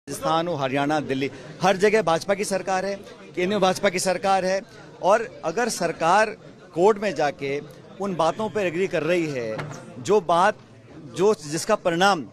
राजस्थान हो, हरियाणा, दिल्ली, हर जगह भाजपा की सरकार है, केंद्र में भाजपा की सरकार है। और अगर सरकार कोर्ट में जाके उन बातों पर एग्री कर रही है, जिसका परिणाम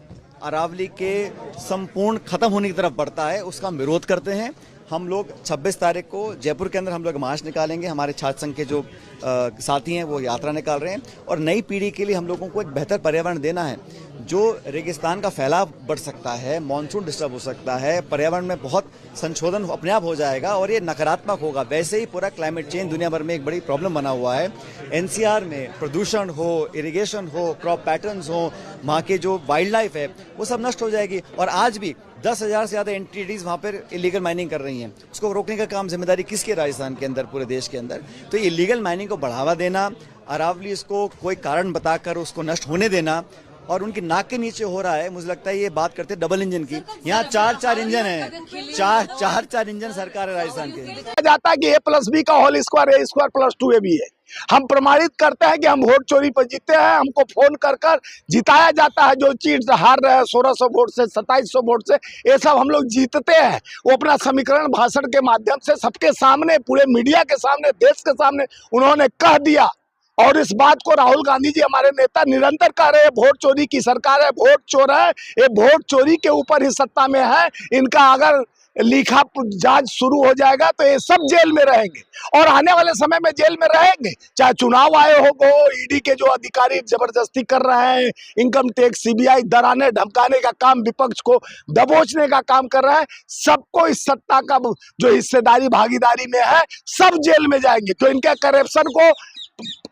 अरावली के संपूर्ण खत्म होने की तरफ बढ़ता है, उसका हम विरोध करते हैं। हम लोग 26 तारीख को जयपुर के अंदर हम लोग मार्च निकालेंगे। हमारे छात्र संघ के जो साथी हैं वो यात्रा निकाल रहे हैं और नई पीढ़ी के लिए हम लोगों को एक बेहतर पर्यावरण देना है। जो रेगिस्तान का फैलाव बढ़ सकता है, मानसून डिस्टर्ब हो सकता है, पर्यावरण में बहुत संशोधन अपने आप हो जाएगा और ये नकारात्मक होगा। वैसे ही पूरा क्लाइमेट चेंज दुनिया भर में एक बड़ी प्रॉब्लम बना हुआ है। एनसीआर में प्रदूषण हो, इरिगेशन हो, क्रॉप पैटर्न्स हो, वहाँ के जो वाइल्ड लाइफ है वो सब नष्ट हो जाएगी। और आज भी 10,000 से ज़्यादा एंटिटीज वहाँ पर इलीगल माइनिंग कर रही हैं। उसको रोकने का काम जिम्मेदारी किसकी है? राजस्थान के अंदर, पूरे देश के अंदर। तो ये इलीगल माइनिंग को बढ़ावा देना, अरावली इसको कोई कारण बताकर उसको नष्ट होने देना और उनकी नाक के नीचे हो रहा है। मुझे लगता है ये बात करते डबल इंजन की। यहाँ चार इंजन है, चार इंजन सरकार है राजस्थान के। जाता है कि A+B का होल स्क्वायर A² + 2AB है। हम प्रमाणित करते हैं कि हम वोट चोरी पर जीते हैं। हमको फोन कर जिताया जाता है। जो चीज हार रहे हैं 1600 वोट से, 2700 वोट से, ये सब हम लोग जीतते हैं। वो अपना समीकरण भाषण के माध्यम से सबके सामने, पूरे मीडिया के सामने, देश के सामने उन्होंने कह दिया। और इस बात को राहुल गांधी जी, हमारे नेता, निरंतर कह रहे हैं वोट चोरी की सरकार है, वोट चोर है। ये वोट चोरी के ऊपर ही सत्ता में है। इनका अगर लिखा जांच शुरू हो जाएगा तो ये सब जेल में रहेंगे और आने वाले समय में जेल में रहेंगे। चाहे चुनाव आयोग हो, ईडी के जो अधिकारी जबरदस्ती कर रहे हैं, इनकम टैक्स, सीबीआई, डराने धमकाने का काम, विपक्ष को दबोचने का काम कर रहा है। सबको इस सत्ता का जो हिस्सेदारी भागीदारी में है, सब जेल में जाएंगे। तो इनके करप्शन को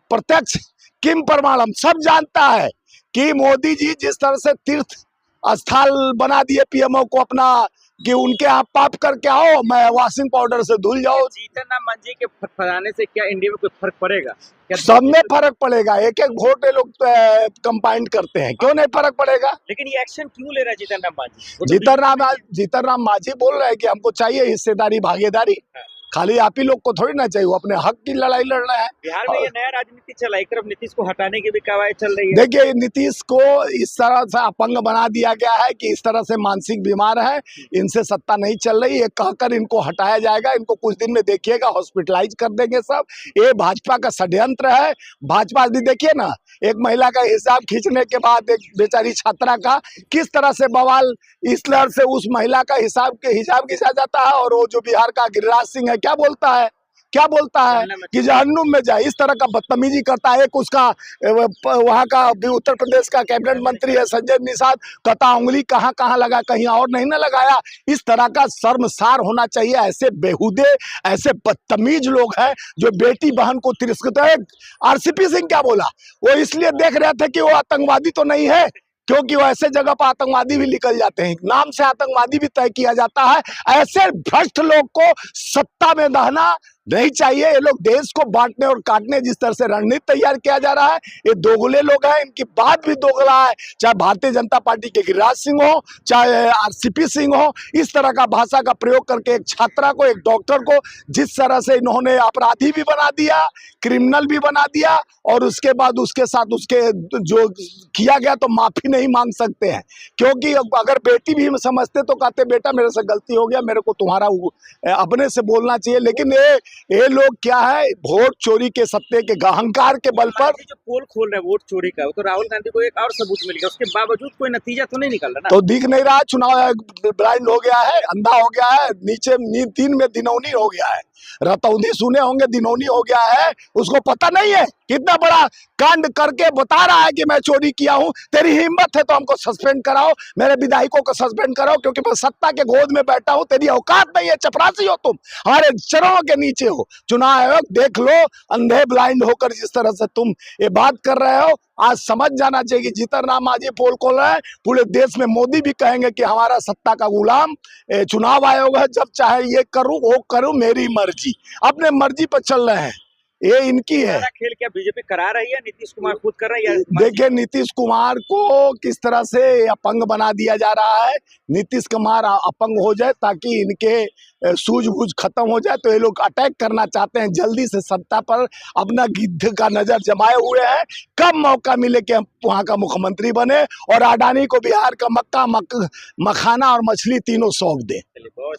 प्रत्यक्ष किम प्रमाणम सब जानता है कि मोदी जी जिस तरह से तीर्थ स्थल बना दिए पीएमओ को अपना, कि उनके आप पाप करके आओ, मैं वॉशिंग पाउडर से धुल जाओ। जीतन राम मांझी के फराने से क्या इंडिया में कुछ फर्क पड़ेगा? सब में फर्क पड़ेगा। एक एक वोट ये लोग कंपाइंड करते हैं, क्यों नहीं फर्क पड़ेगा? लेकिन ये एक्शन क्यों ले रहा है जीतन राम मांझी? जीतन राम मांझी बोल रहे हैं कि हमको चाहिए हिस्सेदारी, भागीदारी। खाली आप ही लोग को थोड़ी ना चाहिए, वो अपने हक की लड़ाई लड़ रहे हैं। बिहार में ये नया राजनीति चला, एक तरफ नीतीश को हटाने की भी कवायद चल रही है। देखिए, नीतीश को इस तरह से अपंग बना दिया गया है कि इस तरह से मानसिक बीमार है, इनसे सत्ता नहीं चल रही है, कहकर इनको हटाया जाएगा। इनको कुछ दिन में देखिएगा हॉस्पिटलाइज कर देंगे सब। ये भाजपा का षड्यंत्र है। भाजपा भी देखिए ना, एक महिला का हिसाब खींचने के बाद एक बेचारी छात्रा का किस तरह से बवाल, इस लहर से उस महिला का हिसाब खींचा जाता है। और वो जो बिहार का गिरिराज सिंह है, क्या बोलता है कि जहन्नुम में जाए, इस तरह का बदतमीजी करता है। एक उसका वहाँ का उत्तर प्रदेश का कैबिनेट मंत्री है संजय निषाद, कहता उंगली कहाँ कहाँ लगा, कहीं और नहीं ना लगाया। इस तरह का शर्मसार होना चाहिए। ऐसे बेहुदे, ऐसे बदतमीज लोग हैं जो बेटी बहन को तिरस्कृत है। RCP सिंह क्या बोला? वो इसलिए देख रहे थे कि वो आतंकवादी तो नहीं है, क्योंकि वो ऐसे जगह पर आतंकवादी भी निकल जाते हैं, नाम से आतंकवादी भी तय किया जाता है। ऐसे भ्रष्ट लोग को सत्ता में रहना नहीं चाहिए। ये लोग देश को बांटने और काटने जिस तरह से रणनीति तैयार किया जा रहा है, ये दोगले लोग हैं। इनकी बात भी दोगला है, चाहे भारतीय जनता पार्टी के गिरिराज सिंह हो, चाहे RCP सिंह हो। इस तरह का भाषा का प्रयोग करके एक छात्रा को, एक डॉक्टर को जिस तरह से इन्होंने अपराधी भी बना दिया, क्रिमिनल भी बना दिया, और उसके बाद उसके साथ उसके जो किया गया तो माफी नहीं मांग सकते हैं। क्योंकि अगर बेटी भी समझते तो कहते बेटा मेरे से गलती हो गया, मेरे को तुम्हारा अपने से बोलना चाहिए। लेकिन ये लोग क्या है, वोट चोरी के सत्ते के अहंकार के बल पर जो पोल खोल रहे हैं वोट चोरी का, तो राहुल गांधी को एक और सबूत मिल गया, उसके बावजूद कोई नतीजा तो नहीं निकल रहा ना। तो दिख नहीं रहा, चुनाव ब्लाइंड हो गया है, अंधा हो गया है, नीचे नींद में दिनौनी हो गया है, रतौंधी सुने होंगे, दिनौनी हो गया है। उसको पता नहीं है कितना बड़ा कांड करके बता रहा है कि मैं चोरी किया हूं। तेरी हिम्मत है तो हमको सस्पेंड कराओ, मेरे विधायकों को सस्पेंड कराओ, क्योंकि मैं सत्ता के गोद में बैठा हूं। तेरी औकात नहीं है, चपरासी हो तुम, हमारे चरणों के नीचे हो। चुनाव आयोग देख लो, अंधे ब्लाइंड होकर जिस तरह से तुम ये बात कर रहे हो, आज समझ जाना चाहिए कि जीतन राम मांझी पोल खोल रहे हैं। पूरे देश में मोदी भी कहेंगे कि हमारा सत्ता का गुलाम चुनाव आयोग है, जब चाहे ये करूं वो करूं, मेरी मर्जी। अपने मर्जी पर चल रहे हैं। ये इनकी है। सारा खेल क्या बीजेपी करा रही है, नीतीश कुमार खुद कर रहा है या देखिए नीतीश कुमार को किस तरह से अपंग बना दिया जा रहा है। नीतीश कुमार अपंग हो जाए ताकि इनके सूझबूझ खत्म हो जाए, तो ये लोग अटैक करना चाहते हैं जल्दी से सत्ता पर, अपना गिद्ध का नजर जमाए हुए हैं। कब मौका मिले कि हम वहां का मुख्यमंत्री बने और अडानी को बिहार का मक्का मखाना और मछली तीनों सौंप दें। बहुत